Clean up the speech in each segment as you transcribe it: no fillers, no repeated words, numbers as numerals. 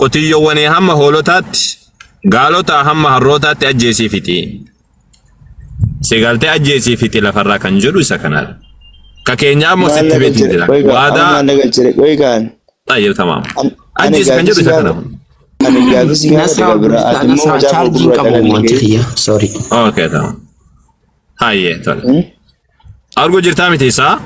qotiyyowwanii hamma hoolotaatti gaalota hamma harrootaatti ajjeesii fiti. Sigaltee ajjeesii fiti lafarraa kan jedhu isa kanaadha. Ka keenyaa ammoo sitti beetii jira. Waadaa tayyib tamaam. Ajjeesii kan jedhu isa kanaadha. Nasraa chaarjii qabu wanti xiyya. Sorry. Okay tamaam. Hayyee tole. Argu jirtaa miti isaa?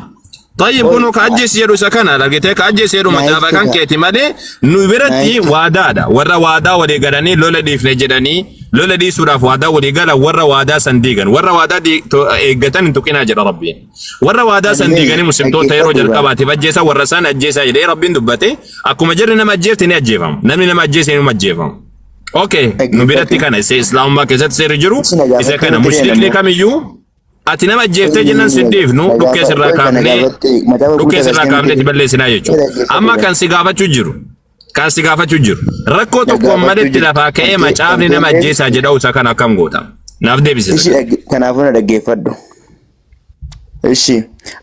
طيب كونوا كأجيس يدو سكنا لقيتك كأجيس يدو مجابا كان كيتي مالي نوبرتي وادادا ورا وادا ودي غداني لولا دي فنجداني لولا دي سوراف وادا ودي غلا ورا وادا سنديغان ورا وادا دي ايغتان انتقنا جرى ربي ورا وادا سنديغاني مسلمتو تيرو جلقباتي بجيسا ورا سان أجيسا إلي ربي دبتي أكو مجرد نما أجيفتني أجيفهم نمي نما أجيسني نما أجيفهم أوكي نوبرتي كان إسلام ما كزت سيرجرو إذا كان مشرك لي كاميو ati nama jeeftee jennan siddeefnu dhukkee sirraa kaafnee balleessinaa jechuudha. Amma kan si gaafachuu jiru rakkoo tokko maletti lafaa ka'ee macaafni nama ajjeesaa jedhamu isa kan akkam goota. Naaf deebisisa. Kanaafuu na dhaggeeffadhu. Ishi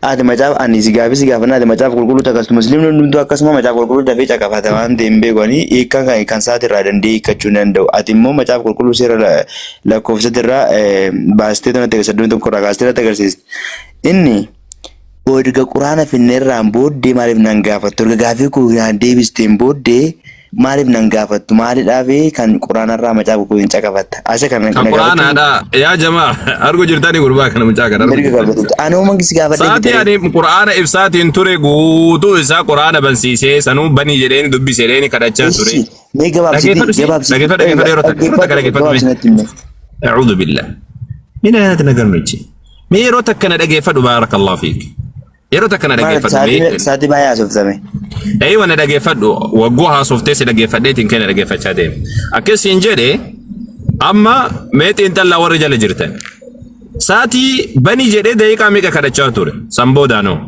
ati macaaf ani si gaafannaa ati macaaf qulqulluu takkastu musliimni hundumtuu akkasuma macaaf qulqulluu dafee caqafata waan ta'een beekanii hiikkaa kan isaati irraa danda'ee hiikkachuu danda'u. Ati immoo macaaf qulqulluu seera lakkoofsatti irraa baastee tonatti agarsiistu tokko irraa kaastee irratti agarsiisti. Inni erga quraana finneerraan booddee maaliif nan gaafattu erga gaafii koo deebisteen booddee maaliif nan gaafattu maalidhaafii kan quraanarraa macaaf qulqulluu hin caqafatta. Asa kan quraanaadha yaa jamaa argu jirtanii gurbaa kana mucaa kana. Anoo mangisi gaafadhe. Saati ani quraana ibsaatiin ture guutuu isaa quraana bansiisee sanuu banii jedheeni dubbisee jedheeni kadhachaa ture. Mee gabaabsii. A'uudhu billah. Mina yaadata nagarmichi. Mee yeroo takka na dhageeffadhu baarakallahu fiik. Yeroo takka na dhageeffadhu. Saati baay'ee haasofsame. Eeyyuu na dhageeffadhu waggoo haasoftee si dhageeffadheetiin kenna dhageeffachaa deema. Akkasiin jedhee amma mee xiinxallaa warri jala jirtan. Saati banii jedhee daqiiqaa meeqa kadhachaa ture samboodaanoo.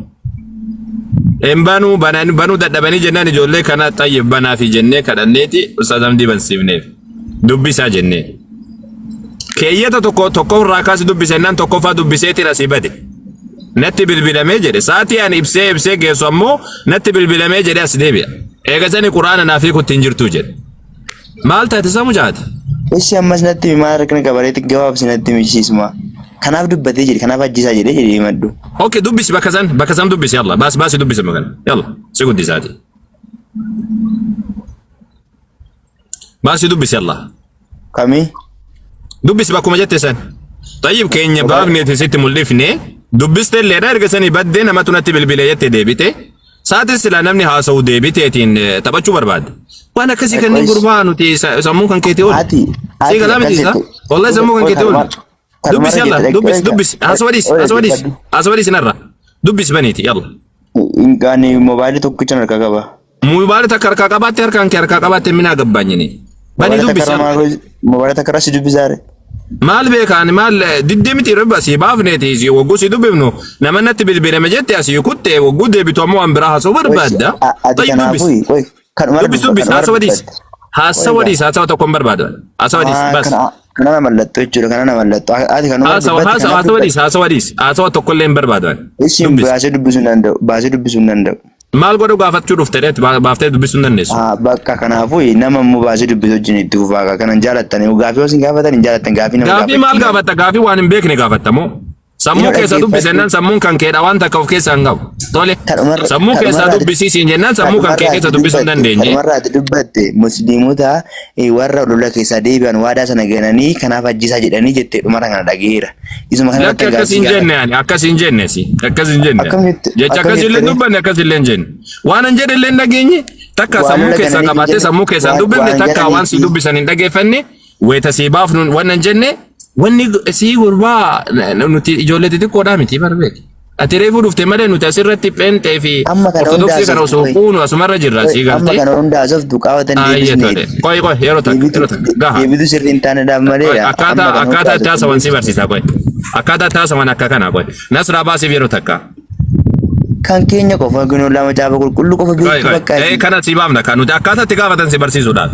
Banuu dadhabanii jennaan ijoollee kana xayyib banaa fi jennee kadhanneeti ustaazamdii bansiifneef dubbisaa jennee. Keeyyata tokko irraa kaasi dubbisennaan tokkoffaa dubbiseetiin asii bade. Natti bilbilamee jedhe saati ani ibsee geessu ammoo natti bilbilamee jedhe as deebi'a. Eegasani quraana naafii kuttiin jirtuu jedhe. Maal taate samu jaati? Ishi ammas natti maal rakkina qabareetti gabaabsi natti michiisuma. Kanaaf dubbatee jedhe kanaaf ajjisaa jedhee maddu. Okay dubbisi bakka san dubbisi yalla baasi dubbisi magana yalla si guddisaati. Baasi dubbisi yalla. Kami? Dubbisi bakkuma jette san. Tayyib keenya baafneeti sitti mul'ifne. Dubbiste illee erga sanii baddee namatu natti bilbilee jettee deebite. Saatis sila namni haasa'u deebiteetiin taphachuu barbaade. Waan akkasii kanneen gurbaa nuti sammuu kan keetii oolu. Si galaa miti isaa? Wallahi sammuu kan keetii oolu. Dubbisi yalla dubbisi haasawadiis narra. Dubbisi baniiti yalla. Inni moobaayilii tokkicha harkaa qaba. Moobaayilii takka harkaa qabaatte harkaan kee harkaa qabaatte minaa gabbaanyini. Bani dubbisi yalla. Moobaayilii takka irratti dubbisaare. Maal beekaan maal diddemiti rabba si baafneeti si wagguu si dubbifnu nama natti bilbilame jette asii kutte wagguu deebitu ammoo waan biraa haasa'u barbaadda. Dubbis haasawadiis tokko hin barbaadu. Haasawadiis bas. Kana mallattoo jechuudha kana nama mallattoo. Haasawa tokko illee hin barbaadu. Isin baasee dubbisuu hin danda'u. Maal godhu gaafachuu dhufteedha baaftee dubbisuu hin dandeessu. Bakka kanaafuu nama immoo baasee dubbisuu wajjin itti fufaa kanan jaalattan gaafii osoo hin gaafatan hin jaalattan gaafii nama gaafii maal gaafatta gaafii waan hin beekne gaafattamoo. Sammuu keessa dubbisennaan sammuun kan keedha waan takka of keessaa hin qabu. Tole sammuu keessa dubbisiisiin jennaan sammuu kan kee keessa dubbisuu hin dandeenye. Kanumarraati dubbatte musliimota warra lola keessaa deebi'an waadaa sana gananii kanaaf ajjisaa jedhanii jettee dhumarra kana dhageera. Isuma kana akka akkasiin jenne ani akkasiin jenne si akkasiin jenne. Jecha akkasiillee dubbanne akkasiillee jenne. Waan hin jedhe illee hin dhageenye takka sammuu keessaa qabattee sammuu keessaa dubbifne takka waan si dubbisan hin dhageeffanne wayita si baafnu waan hin jenne. Wanni si gurbaa nuti ijoollee xixiqqoodhaa miti barbeeki. Ati reefuu dhufte malee nuti asirratti phentee fi ortodoksii kana osoo kuunu asumarra jirra si galtee. Amma kana hundaa softu qabatanii deebisne. Qoy yeroo takka gaha. Deebitu sirrii hin taaneedhaaf malee. Akkaataa itti haasawan si barsiisa qoy. Akkaataa itti haasawan akka kana qoy. Nasraa baasiif yeroo takka. Kan keenya qofa gunoo lama caafa qulqulluu qofa beektu bakka. Kana si baafna kan nuti akkaataa itti gaafatan si barsiisuudhaaf.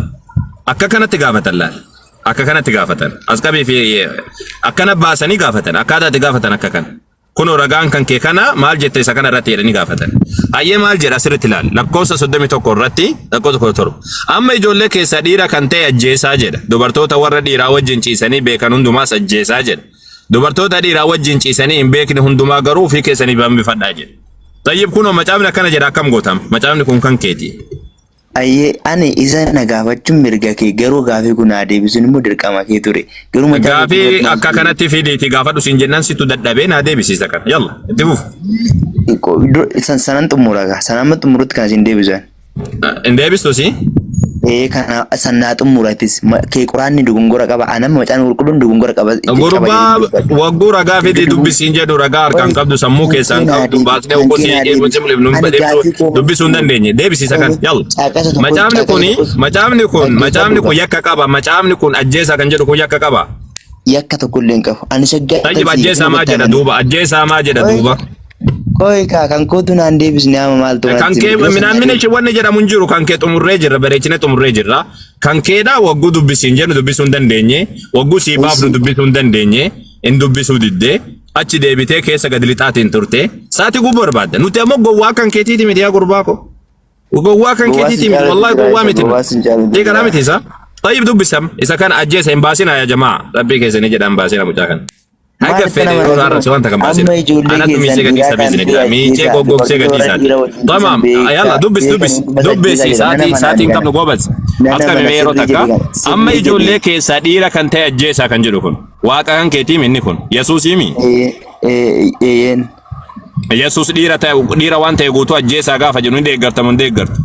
Akka kanatti gaafatan laal. Akka kanatti gaafatan as qabii fi akkana baasanii gaafatan akkaataa itti gaafatan akka kana kuno ragaan kan kee kana maal jette isa kana irratti jedhanii gaafatan. Hayyee maal jedha asirratti ilaali. Lakkoofsa 31 irratti lakkoofsa 17. Amma ijoollee keessa dhiira kan ta'e ajjeesaa jedha. Dubartoota warra dhiiraa wajjin ciisanii beekan hundumaas ajjeesaa jedha. Dubartoota dhiiraa wajjin ciisanii hin beekne hundumaa garuu ofii keessanii bambifadhaa jedha. Tayyib kuno macaafni akkana jedha akkam gootama. Macaafni kun kan keeti. Ayyee ani isa na gaafachuun mirga kee garuu gaafii kun deebisuun immoo dirqama kee ture. Garuu gaafii akka kanatti fideeti gaafadhu siin jennaan situ dadhabee na deebisiisa kana. Yalla itti fuuf. Sanan xumuraga. Sanan xumurutti kan isin deebisan. Hin deebistu si? Kana sanaa xumuratis kee quraanni dogongora qaba. Anam macaan qulqulluun dogongora qaba. Gurbaa wagguu ragaa fidee dubbisiin jedhu ragaa harkaan qabdu sammuu keessaan qabdu baasnee okkosii eeguu cimleef nuun badheessu dubbisuu hin dandeenye deebisiisa kan yalla. Macaafni kun yakka qaba. Macaafni kun ajjeesaa kan jedhu kun yakka qaba. Yakka tokko illee hin qabu. Ani saggaa. Tayyib ajjeesaa maa jedha duuba ajjeesaa maa jedha duuba. Koi kan kootu naan deebisne ama maaltu kan kee minaan mine wanni jedhamu hin jiru kan kee xumurree jirra bareechine xumurree jirra kan keedha wagguu dubbisiin jedhu dubbisuu hin dandeenye wagguu sii baafnu dubbisuu hin dandeenye hin dubbisuu diddee achi deebitee keessa gad lixaatiin turte saati gubbu barbaadda nuti ammoo gowwaa kan keetiiti miti yaa gurbaa ko gowwaa kan keetiiti miti wallahi gowwaa miti deeqara miti isa tayyib dubbisam isa kana ajjeesa hin baasina yaa jamaa rabbii keessanii jedhan baasina mucaa kana. Haga fedhe yoo raarrabse wanta kan baasine. Anatu miisee gadhiisa biizine dha. Miicee goggogsee gadhiisa. Tamam. Yalla dubbisi saatiin qabnu goobas. Akka mimee yeroo takka. Amma ijoollee keessaa dhiira kan ta'e ajjeesaa kan jedhu kun. Waaqa kan keetiimi inni kun. Yesuusimi. Yesuus dhiira waan ta'e guutuu ajjeesaa gaafa jennu hin deeggartamu hin deeggartu.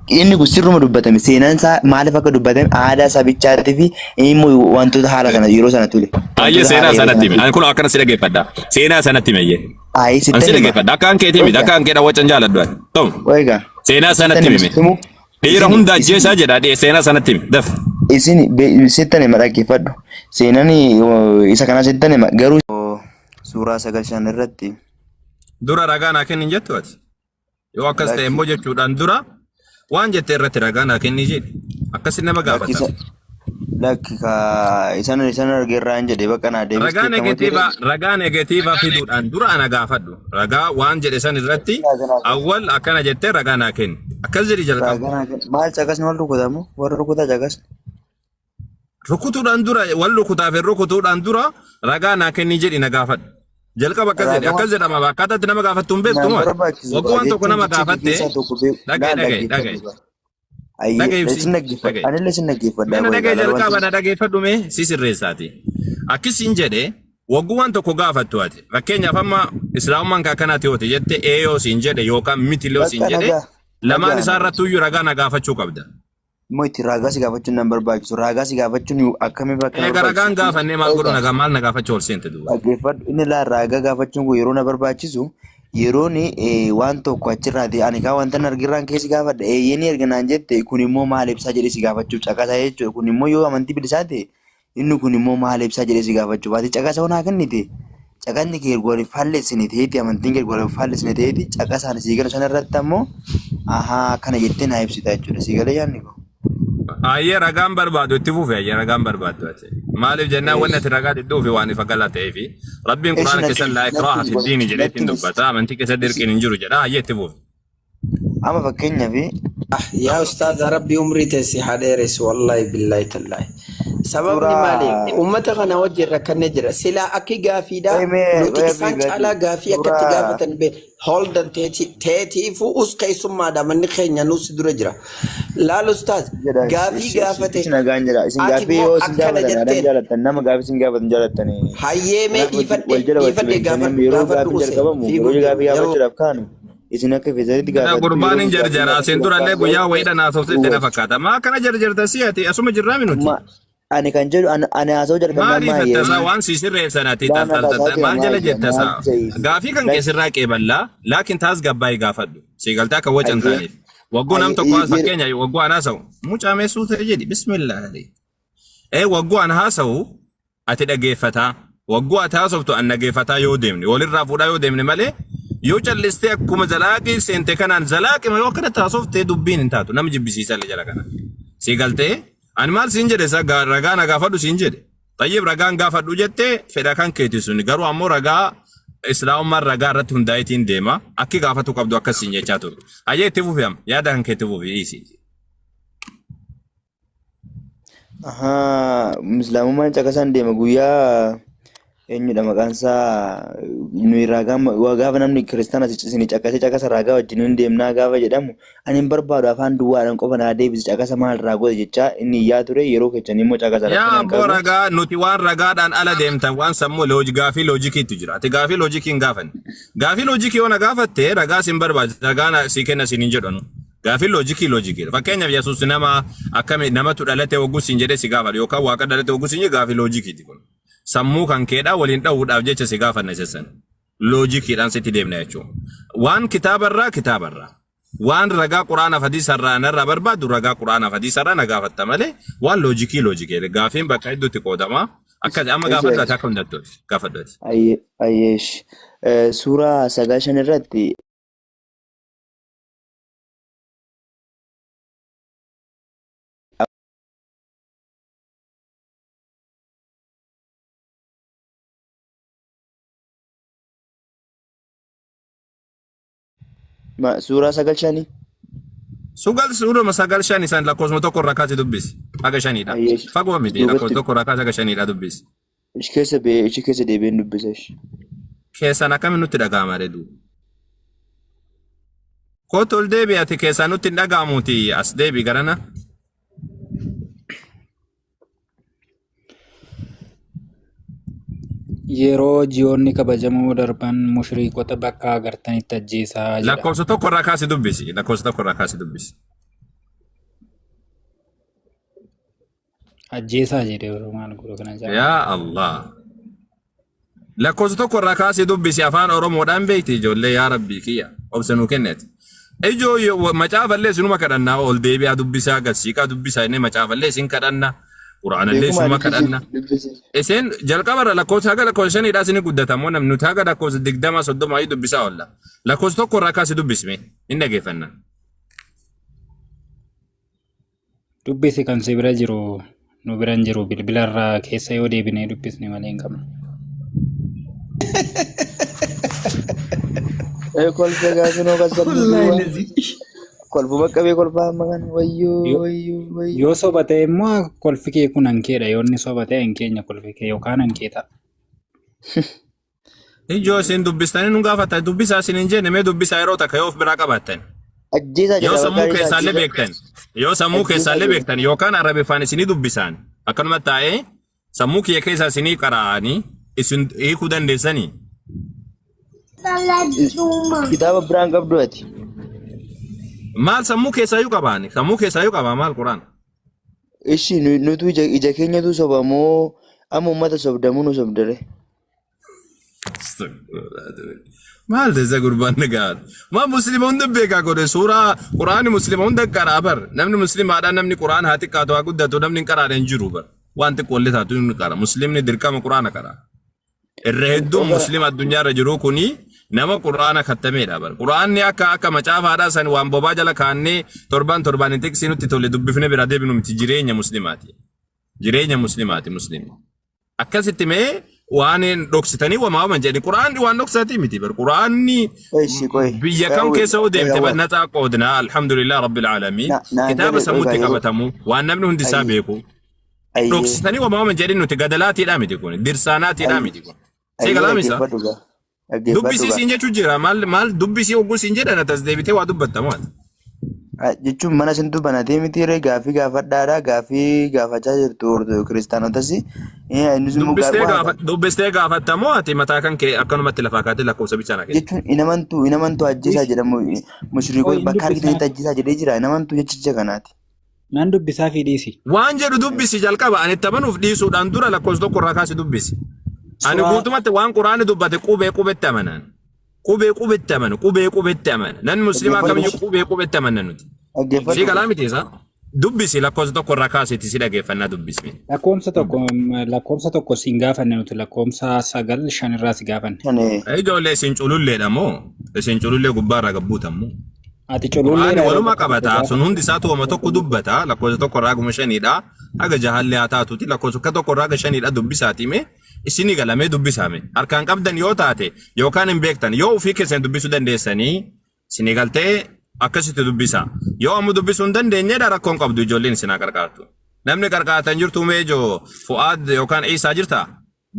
Inni kun sirruma dubbatame seenaan isaa maaliif akka dubbatame aadaa sabichaatii fi immoo wantoota haala kana yeroo sana tule. Ayyee seenaa sanatti himi. Ani kun akkana si dhaggeeffadha. Seenaa sanatti himi ayyee. Ayi si dhaggeeffadha. Akka kan keetii miti akka kan keedha wacan jaaladhu ani. Tom. Egaa. Seenaa sanatti himi. Dhiira hunda ajjeesaa jedha seenaa sanatti himi. Daf. Isin sittan hima dhaggeeffadhu. Seenaan isa kana sittan hima garuu suuraa 9 irratti. Dura ragaa naa kennin jettu ati. Yoo akkas ta'e immoo jechuudhaan dura. Waan jettee irratti ragaa naa kenni jedhi akkasi nama gaafata. Lakka isan argeerraa hin jedhe bakka naa deebiste. Ragaa negatiivaa fiduudhaan dura ana gaafadhu. Ragaa waan jedhe san irratti awwal akkana jettee ragaa naa kenni. Akkas jedhi jalqaba. Maal caqasni wal rukutamu? Warra rukutaa caqasni. Rukutuudhaan dura wal rukutaaf rukutuudhaan dura ragaa naa kenni jedhi na gaafadhu. Jalqaba akkas jedhama akkaataatti nama gaafattu hin beektu moo wagguu waan tokko nama gaafatte dhagaye anillee sin dhaggeeffadha dhagaye jalqaba na dhaggeeffadhu mee si sirreessaati akkasiin jedhe wagguu waan tokko gaafattu ati fakkeenyaaf amma islaamummaan kaakanaati yooti jette yoo siin jedhe yookaan miti loo siin jedhe lamaan isaa irratti iyyuu ragaa na gaafachuu qabda. Moiti ragaa si gaafachuun nan barbaachisu ragaa si gaafachuun akkamiin bakka nama ragaan gaafannee maal godhu nagaa maal na gaafachuu ol seente duuba. Dhaggeeffadhu inni laa ragaa gaafachuun kun yeroo na barbaachisu yeroon waan tokko achirraati ani kaa wanta argirraan keessi gaafadha eeyyanii erganaan jette kun immoo maal ibsaa jedhee si gaafachuuf caqasaa jechuudha kun immoo yoo amantii bilisaa ta'e inni kun immoo maal ibsaa jedhee si gaafachuuf ati caqasa honaa kennite caqasni kee ergoon faallesine ta'eeti amantiin kee ergoon faallesine ta'eeti caqasaan si galu sanarratti ammoo kana jettee naa ibsita jechuudha si galee yaadni koo. Ayyee ragaan barbaadu itti fufe ayyee ragaan barbaadu ati maaliif jennaan wanni ati ragaa didduu fi waan ifa galaa ta'ee fi rabbiin quraana keessatti laa ikraaha fi diini jedheetti hin dubbata amantii keessatti dirqiin hin jiru jedha ayyee itti fufe. Amma fakkeenyaaf yaa ustaaz rabbi umrii teessi haa dheeressu wallahi billahi tallahi sababni maali ummata kana wajjin rakkannee jira silaa akki gaafiidha nuti isaan caalaa gaafii akkatti gaafatan be holdan teetiifu us keessummaadha manni keenya nus dura jira laal ustaaz gaafii gaafate gaafii yoo isin gaafatan jaalatan nama gaafii isin gaafatan jaalatan hayyeemee dhiifadhe gaafadhu gaafii gaafachuudhaaf kaanu isin akka feesaritti gaafatu gurbaan hin jarjara asin durallee guyyaa wayidha naasofsitti na fakkaata maa kana jarjarta si ati asuma jirraa minuti ani kan jedhu ani haasoo jalqabaa maali fattasa waan si sirreessanati taasifata maal jala jettasa gaafii kan keessirraa qeeballaa laakiin taas gabbaa'ii gaafadhu siigaltaa kan wacan taaniif wagguu nam tokko fakkeenya wagguu an haasa'u mucaa meessuu ta'e jedhi bismillah wagguu an haasa'u ati dhageeffataa wagguu ati haasoftu an dhageeffataa yoo deemne walirraa fuudhaa yoo deemne malee yoo callistee akkuma zalaaqii seente kanaan zalaaqi ma yoo akkana taasoftee dubbiin hin taatu nama jibbisiisan jala kana siigaltee ani maal siin jedhe sa ragaa na gaafadhu siin jedhe tayyib ragaan gaafadhu jettee fedha kan keeti suni garuu ammoo ragaa islaamummaa ragaa irratti hundaa'eetiin deema akki gaafatu qabdu akkasiin jechaa ture. Ayyee itti fufeem yaada kan kee itti fufi. Islaamummaan caqasaan deema guyyaa eenyudha maqaan isaa nuyi ragaa gaafa namni kiristaana isin caqasa ragaa wajjin hin deemnaa gaafa jedhamu ani hin barbaadu afaan duwwaadhaan qofa naa deebisi caqasa maal raagota jechaa inni iyyaa ture yeroo kechan immoo caqasa yaa abboo ragaa nuti waan ragaadhaan ala deemtan waan sammuu gaafii loojikiitu jira ati gaafii loojikii hin gaafanne gaafii loojikii yoo na gaafatte ragaa sin barbaachisa ragaa si kenna sin hin jedhanu gaafii loojikii fakkeenyaaf Yesuus nama akkami namatu dhalate oguu sin jedhee si gaafadha yookaan waaqa dhalate oguu sin jedhee gaafii loojikiiti kun. Sammuu kan keedhaa waliin dha'uudhaaf jecha si gaafanna jechuun loojikiidhaan sitti deemna jechuudha. Waan kitaabarraa waan ragaa quraanaaf hadiisarraa narraa barbaadu ragaa quraanaaf hadiisarraa na gaafatta malee waan loojikii gaafiin bakka hedduutti qoodama akka amma gaafadhaati akka hundattuuti gaafadhaati. Ayyeesh suuraa 9 irratti suuraa 9 suuruma 9 isaan lakkoofsa tokko irraa kaasee dubbisi haga 5dha fagoo miti lakkoofsa tokko irraa kaasee haga 5dha dubbisi. Ichi keessa deebiin dubbisa. Keessaan akkamiin nutti dhaga'ama reedu? Kootu ol deebi ati keessaan nutti hin dhaga'amuuti as deebi garana. Yeroo ji'oonni kabajamoo darban mushriikota bakka agartanitti ajjeesaa jira. Lakkoofsa tokko irraa kaasee dubbisi. Ajjeesaa jedhee yeroo maal godhu kana jira. Yaa Allah. Lakkoofsa tokko irraa kaasee dubbisi afaan Oromoodhaan beekti ijoollee yaa Rabbii kiyya obsanuu kenneeti. Ijoo macaafallee sinuma kadhannaa ol deebi'aa dubbisaa agarsiiqaa dubbisaa inni macaafallee sin kadhanna. Quraanallee sinuma kadhanna. Isin jalqabarra lakkoofsa haga lakkoofsa 5dhaa isin guddatamoo namni nuti haga lakkoofsa 20 30 dubbisaa oolla. Lakkoofsa tokko irraa kaasee dubbisme hin dhageeffanna. Dubbisi kan si bira jiru nu biran jiru bilbilarraa keessa yoo deebinee dubbisne malee hin qabnu. Kolfa gaafinoo kasabbii. Kolfuma qabee kolfaa magan wayyoo. Yoo soba ta'e immoo kolfi kee kun hankeedha yoo inni soba ta'e hankeenya kolfi kee yookaan hankeeta. Ijoo isin dubbistanii nu gaafatan dubbisaa isin hin jenne mee dubbisaa yeroo takka yoo of biraa qabaattan. Yoo sammuu keessaallee beektan yookaan arabeeffaan isinii dubbisaan akkanuma taa'ee sammuu kiyya keessaa isinii qara'anii isin hiikuu dandeessanii. Kitaaba biraan qabdu ati. Maal sammuu keessaayyuu qabaani? Sammuu keessaayyuu qabaa maal Quraan? Ishi nutu ija keenyatu sobamoo amma uummata sobdamuu nu sobdare. Maal desa gurbaan gaad? Maa muslima hunda beekaa godhe suuraa Quraani muslima hunda qaraa bar. Namni muslimaadhaan namni Quraan haa xiqqaatu haa guddatu namni hin qaraadha hin jiru bar. Waan xiqqoollee taatu hin qara. Muslimni dirqama Quraana qara. Irra hedduun muslima addunyaarra jiru kuni nama Quraana kattameedha bar. Quraanni akka macaafaadhaa san waan bobaa jala kaannee torban hin tiksii nutti tole dubbifne bira deebinu miti jireenya muslimaati. Jireenya muslimaati muslimni. Akkasitti mee waan dhoksitanii waamaaman jedhani Quraanni waan dhoksatii miti bar. Quraanni biyya kam keessa oo deemte bannataa qoodna alhamdulillah rabbil alamin. Kitaaba sammuutti qabatamu waan namni hundi isaa beeku. Dhoksitanii waamaaman jedhani nuti gadalaatiidhaa miti kun dirsaanaatiidhaa miti kun. Seegalaamisa. Dubbisii siin jechuu jira maal dubbisii oguu siin jedhan atas deebitee waa dubbattamu ati. Jechuun mana sintu banatee miti ree gaafii gaafadhaadhaa gaafii gaafachaa jirtu kiristaanotas. Dubbistee gaafattamoo ati mataa kan kee akkanumatti lafaa kaatee lakkoofsa bichaan hakeessa. Jechuun inamantu ajjeesaa jedhamu mushriikota bakka argitanitti ajjeesaa jedhee jira inamantu jechicha kanaati. Naan dubbisaa fi dhiisi. Waan jedhu dubbisi jalqaba ani itti amanuuf dhiisuudhaan dura lakkoofsa tokko irraa kaasi dubbisi. Ani guutumatti waan Quraani dubbate qubeetti amanan. Qubeetti amanan. Nan muslimaa kamiyyuu qubeetti amanan nuti. Si galaa miti isaa? Dubbisi lakkoofsa tokko irraa kaasiti si dhageeffannaa dubbismi. Lakkoofsa tokko siin gaafanne nuti lakkoofsa 9 5 irraa si gaafanne. Ijoollee isin cululleedha moo? Isin culullee gubbaarraa gabbuutamu. Ati culullee waluma qabata sun hundi isaatu wama tokko dubbata lakkoofsa tokko irraa guma 5dha. Haga jahaallee haa taatuti lakkoofsa tokko irraa 5dha dubbisaati mee? isini galame dubbisame harkaan qabdan yoo taate yookaan hin beektan yoo ufii keessan dubbisuu dandeessanii isini galtee akkasitti dubbisa yoo ammoo dubbisuu hin dandeenyedha rakkoon qabdu ijoolleen isinaa qarqaartu namni qarqaatan jirtu meejoo Fu'aad yookaan Iisaa jirta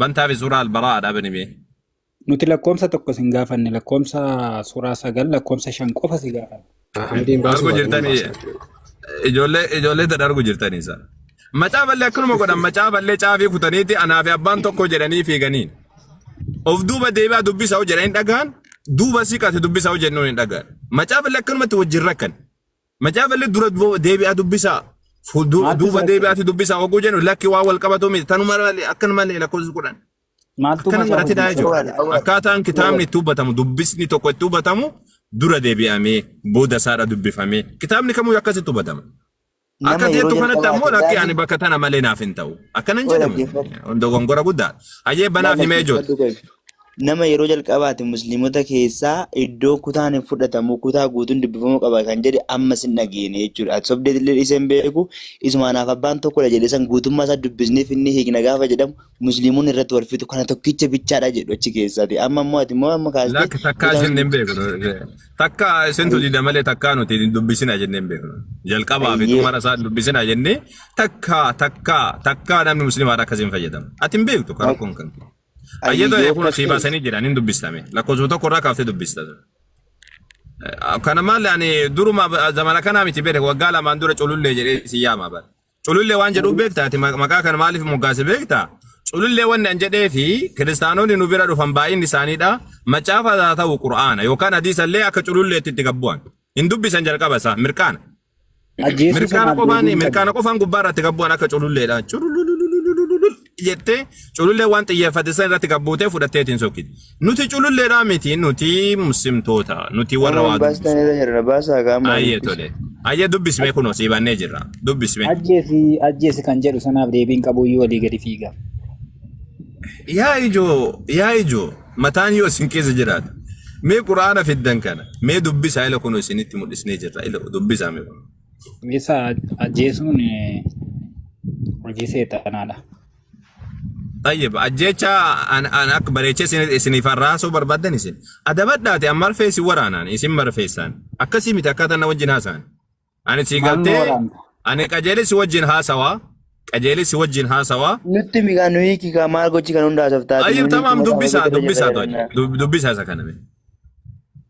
bantaa fi suuraa albaraa dhaabani mee Nuti lakkoomsa tokko sin gaafanne lakkoomsa suuraa 9 lakkoomsa 5 qofa si gaafanne. argu jirtanii ijoollee tan argu jirtanii isaa macaa ballee akkanuma godhan macaa ballee caafii kutaniiti anaa fi abbaan tokko jedhanii fiiganiin of duuba deebi'aa dubbisaa jedhanii dhagaan duuba siqaate dubbisaa jennuun hin dhagaan macaa ballee akkanumatti wajjin rakkan macaa ballee dura deebi'aa dubbisaa duuba deebi'aati dubbisaa oguu jennu lakki waa wal qabatu miti tanuma akkanuma malee lakkoofsi kudhan akkana maratti daa jechuudha akkaataan kitaabni itti hubbatamu dubbisni tokko itti hubbatamu dura deebi'amee booda isaadha dubbifamee kitaabni kamuu akkasitti hubatama akka jettu kanatti ammoo lakki ani bakka tana malee naaf hin ta'u akkanan jedhamu dogongora guddaa hayyee banaaf himee ijoollee nama yeroo jalqabaati musliimota keessaa iddoo kutaan hin fudhatamu kutaa guutuun dubbifamuu qaba kan jedhe ammas hin dhageene jechuudha. Ati sobdee illee iseen beeku isumaanaaf abbaan tokkodha jedhe san guutummaa isaa dubbisneef inni hiikna gaafa jedhamu musliimoonni irratti wal fixu kana tokkicha bichaadha jedhu achi keessatti. Amma immoo ati immoo amma kaasee. Lakki takkaa jennee hin beeku. Takka isintu dida malee takkaa nuti dubbisina jennee hin beeku. Jalqabaa fi xumura isaa dubbisina jennee takkaa namni musliimaadha akkasiin fayyadamu. Ati hin beektu karaa kun kan. Ayyadoo eeguun si baasanii jiran hin dubbistame lakkoofsa tokko irraa kaaftee dubbista. Kana maal ani duruma zamana kana miti beekte waggaa lamaan dura culullee jedhee si yaama bara. Culullee waan jedhu beekta ati maqaa kana maaliif moggaase beekta? Culullee wanni an jedhee fi kiristaanonni nu bira dhufan baay'inni isaaniidha macaafa haa ta'u qura'aana yookaan hadiisa illee akka cululleetti itti gabbu'an. Hin dubbisan jalqaba isaa mirqaana. Mirqaana qofaan gubbaa irratti gabbu'an akka cululleedha. Jettee culullee waan xiyyeeffate san irratti gabbuutee fudhatteetiin sokkiti. Nuti cululleedhaa miti nuti muslimtoota nuti warra waa dubbisu. Ayyee tole. Ayyee dubbismee kunoo siibannee jirra. Dubbismee. Ajjeesi kan jedhu sanaaf deebiin qabu iyyuu walii gadi fiiga. Yaa ijoo mataan yoo isin keessa jiraatu. Mee quraana fiddan kana mee dubbisaa ila kunoo isinitti mul'isnee jirra ila dubbisaa mee kunoo. Isa ajjeesuun hojii seexanaadha. طيب أجيتشا أنا أكبر يتشي إسني فراس وبربادن إسن أدبتناتي أمار فيسي ورانا إسم مرفيسان أكسي متأكد أنا وجن هاسان أنا تيجالتي أنا كجلس وجن هاسوا كجلس وجن هاسوا نتمي كانوا هيك كمال كوتشي كانوا ناسفتات أيوة تمام دبسا سكانة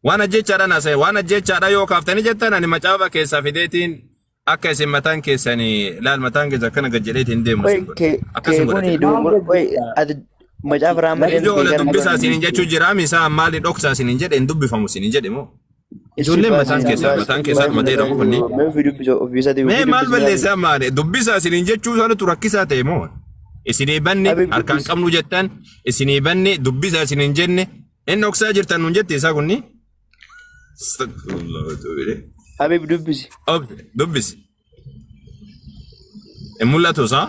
وانا جيتشا أنا سي وانا جيتشا يو كافتني جتنا أنا مجابا كيسا فيديتين akka isin mataan keessanii laal mataan keessa akkana gajjaleetti hin deemu akkasuma godhate. Macaafa raammadee dubbisaa isiniin jechuu jira misaa maali dhoksaa isiniin jedhe hin dubbifamu isiniin jedhe moo ijoolleen mataan keessaa matee dhabu kunni mee maal balleessaa maali dubbisaa isiniin jechuu sanatu rakkisaa ta'e moo isinii banni harkaan qabnu jettan isinii banni dubbisaa isiniin jenne inni dhoksaa jirtan nuun jette isaa kunni. Habib dubbisi. Dubbisi. Hin mul'atu isaa?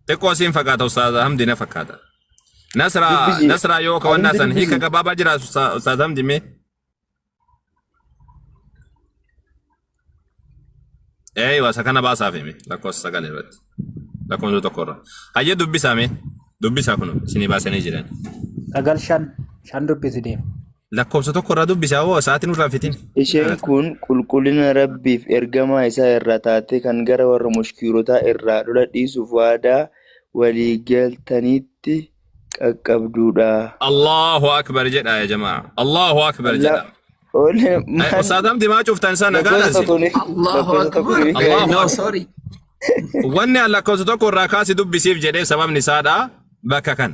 Xiqqoo asiin fakkaata Ustaaza Hamdi na fakkaata. Nasraa yoo kawannaa san hiika gabaabaa jira Ustaaza Hamdi mee? Wasa kana baasaaf hime lakkoofsa sagalee irratti. Lakkoofsa tokko irra. Hayyee dubbisaa mee? Dubbisaa kun isinii baasanii jiran. Sagal shan dubbisi deema. Lakkoofsa tokko irraa dubbisaa hoo sa'aatiin irraa fitin. Isheen kun qulqullina Rabbiif ergamaa isaa irraa taate kan gara warra mushkiilotaa irraa lola dhiisuuf waadaa walii galtanitti qaqqabduudha. Allahu akbar jedha ya jamaa. Allahu akbar jedha. Ustaadam dimaa cuftan sana galas. Allahu akbar. No sorry. Wanni lakkoofsa tokko irraa kaasi dubbisiif jedhee sababni isaadha bakka kan.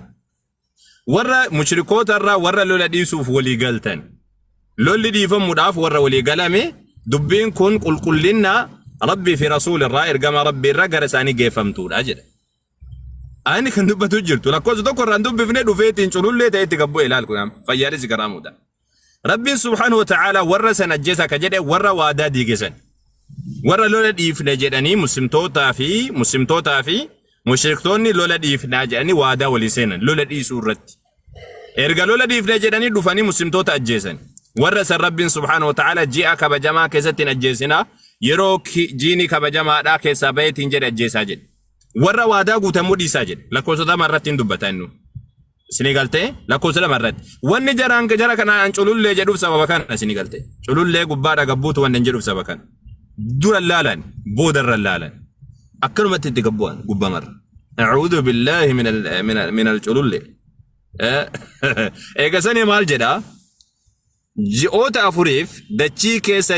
Warra mushrikoota irraa warra lola dhiisuuf walii galtan. Lolli dhiifamuudhaaf warra walii galame dubbiin kun qulqullina Rabbii fi Rasuul irraa ergama Rabbii irraa gara isaanii geeffamtuudha jedha. Ani kan dubbatu jirtu lakkoofsa tokko irraa dubbifnee dhufeetiin culullee ta'etti gabbu'e ilaal kunam fayyaanis garaamuudha. Rabbiin subhaanahu wa ta'ala warra san ajjeesa ka jedhe warra waadaa diigesan. Warra lola dhiifne jedhanii muslimtootaa fi mushriktoonni lola dhiifnaa jedhanii waadaa walii seenan lola dhiisuu irratti. Erga lola dhiifne jedhanii dhufanii muslimtoota ajjeesan. Warra san Rabbiin subhaanahu wa ta'ala ji'a kabajamaa keessatti hin ajjeesina yeroo jiini kabajamaadhaa keessaa baheetiin jedhe ajjeesaa jedhe. Warra waadaa guutamuu dhiisaa jedhe. Lakkoofsa lama irratti hin dubbata inni. Isinii galtee lakkoofsa lama irratti. Wanni jara kanaan culullee jedhuuf sababa kana isinii galtee. Culullee gubbaadha gabbuutu wanni hin jedhuuf sababa kana. Dura laalan boodarra laalan. Akkanumatti itti gabbu'an gubbamarra. A'uudhu billaahi min al-culullee. Eegasanii maal jedhaa? Ji'oota afuriif dachii keessa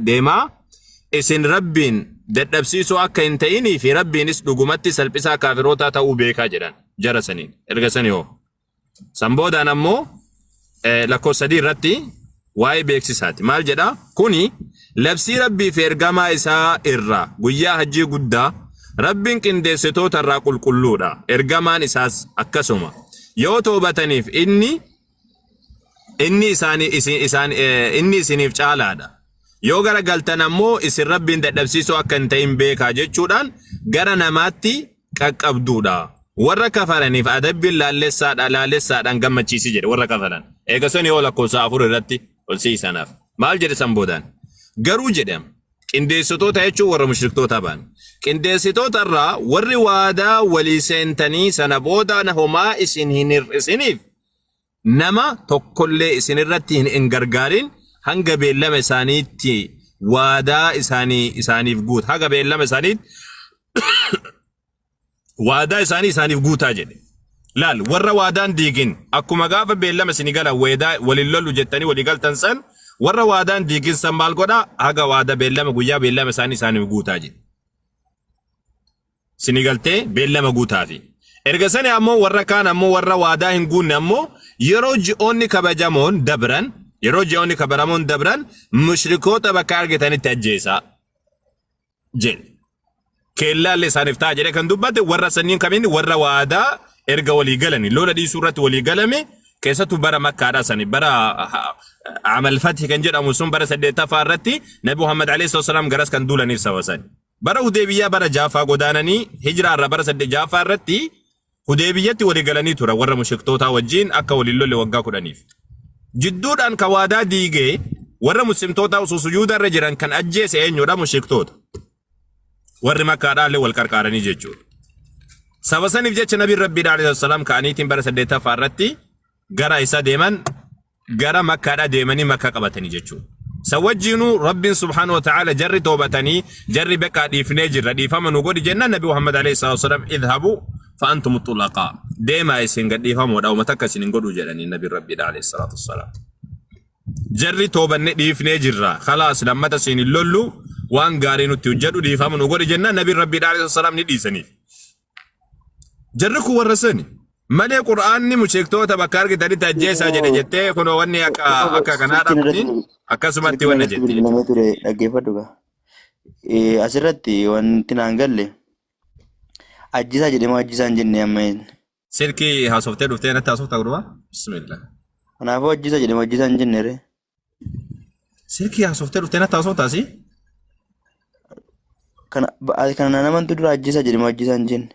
deemaa isin rabbiin dadhabsiisuu akka hin ta'inii fi rabbiinis dhugumatti salphisaa kaafirootaa ta'uu beekaa jedhan jara saniin erga sanii hoo. San boodaan ammoo lakkoofsa 3 irratti waa'ee beeksisaati. Maal jedhaa? Kuni labsii rabbii fi ergamaa isaa irraa guyyaa hajjii guddaa rabbiin qindeessitoota irraa qulqulluudha. Ergamaan isaas akkasuma yoo toobataniif inni isiniif caalaadha. Yoo gara galtan ammoo isin rabbiin dadhabsiisuu akka hin ta'in beekaa jechuudhaan gara namaatti qaqqabduudha. Warra kafaraniif adabbiin laalessaadhaan gammachiisi jedhe warra kafaran. Eegasanii yoo lakkoofsa 4 irratti ol siisanaaf. Maal jedhe san boodaan? Garuu jedham qindeessitoota jechuun warra mushriktoota ba'an. Qindeessitoota irraa warri waadaa walii seentanii sana boodaan homaa isin hin hir'isiniif nama tokkollee isin irratti hin gargaarin hanga beellama isaaniitti waadaa isaaniif guuta. Hanga beellama isaaniitti waadaa isaaniif guutaa jedhe. Laal warra waadaan diigin akkuma gaafa beellama isin galan waliin lollu jettanii walii galtan san warra waadaan diigin san maal godhaa? Haga waada beellama guyyaa beellama isaaniif guutaa jedhe. Isin galtee beellama guutaafi. Erga sani ammoo warra kaan ammoo warra waadaa hin guunne ammoo yeroo ji'oonni kabajamoon dabran mushrikoota bakka argatanitti ajjeesaa jedhe. Keellaallee isaaniif ta'a jedhe kan dubbate warra sanniin kamiin warra waadaa erga walii galani lola dhiisuu irratti walii galame keessattuu bara makkaadhaa sani bara amalfati kan jedhamu sun bara 8ffaa irratti Nabi Muhammad alayhi wasallam garas kan duulaniif sawasan. Bara Hudeebiyyaa bara Jaafaa godaananii hijiraa irraa bara 8 Jaafaa irratti Hudeebiyyatti walii galanii tura warra mushriktoota wajjin akka walii lolle waggaa 10. Jidduudhaan ka waadaa diigee warra muslimtoota osoo sujuuda irra jiran kan ajjeese eenyudha? Mushriktoota. Warri makkaadhaallee wal qarqaaranii jechuudha. Saba saniif jecha Nabi Rabbii alayhi wasallam ka'aniitiin bara 8ffaa irratti gara isa deeman gara makkaadhaa deemanii makka qabatanii jechuudha. Sawajjiinuu Rabbiin subhaanahu wa ta'ala jarri toobatanii jarri bakka dhiifnee jirra dhiifama nu godhi jennaan Nabi Muhammad alayhi wasallam idhabuu فأنتم الطلقاء ديما يسين قد يفهموا أو متكسين ينقلوا جلني النبي ربي عليه الصلاة والسلام جري توبا نيف نجرا خلاص لما تسين اللولو وان قارينو تيوجدوا يفهموا نقول جنة النبي ربي عليه الصلاة والسلام ندي سني جركوا ورسني مالي قرآن مشيكتو تبكار كتاري تجيسا جنة جتة كنو واني أكا كنارا مدين أكا سماتي وانا جتة أسرتي وان تنانقل لي Ajjisa jedhama ajjisaan jennee ammeen. Silkii haasoftee dhuftee natti haasoftaa gurba? Bismillah. Kanaafuu ajjisa jedhama ajjisaan jenneere. Silkii haasoftee dhuftee natti haasoftaasi? Kana namantu dura ajjisa jedhama ajjisaan jenne.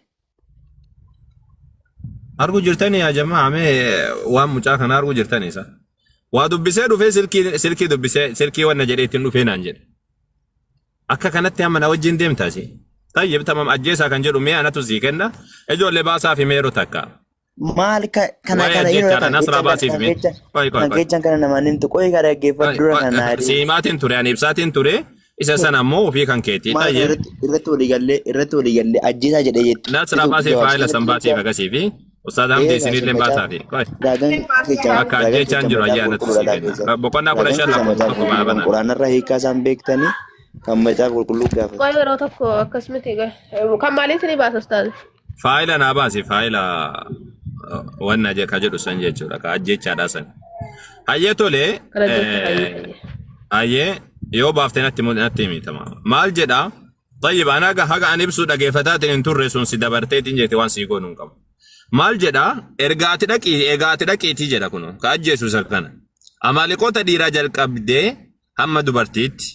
Arguu jirtanii yaa jamaa mee waan mucaa kana arguu jirtanii isa. Waa dubbisee dhufee silkii dubbisee silkii wanna jedhee ittiin dhufee naan jedhe. Akka kanatti amma na wajjin deemtaasi. طيب تمام أجيسا كان جلو مياه نتوزي كنا إجو اللي باسا في ميرو تكا مالك كنا يرو نصر باسي في ميرو كوي نجيجان كنا نمانين تقوي كارا كيفا درا كنا سيماتين توري يعني بساتين توري إسا سنة مو في كان كيتي طيب إرتو لغالي أجيسا جدي نصر باسي فايلة سنباسي فكسي في أستاذ همدي سنين لين باسا في كوي أكا أجيسان جلو أجيا نتوزي كنا بقنا كنا شاء قرآن الرهيكا سنبيكتاني kan macaa qulqulluu gaafa. Qoy yeroo tokko akkasumatti kan maaliin sinii baasa ustaazi? Faayila naa baasi faayila wanna ka jedhu san jechuudha ka ajjechaadha san. Hayyee tolee hayyee yoo baaftee natti himitama. Maal jedha? Tayyib anaa haga ani ibsuu dhageeffataatiin hin turre sun si dabarteetiin jeete waan sii goonuu hin qabu. Maal jedha? Egaati dhaqiitii jedha kunu ka ajjeesu isa kana. Amaaliqoota dhiiraa jalqabdee hamma dubartiitti.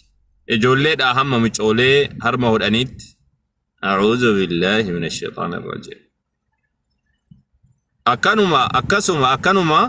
إجولة أهم مجولة هرم ودانيت أعوذ بالله من الشيطان الرجيم أكنما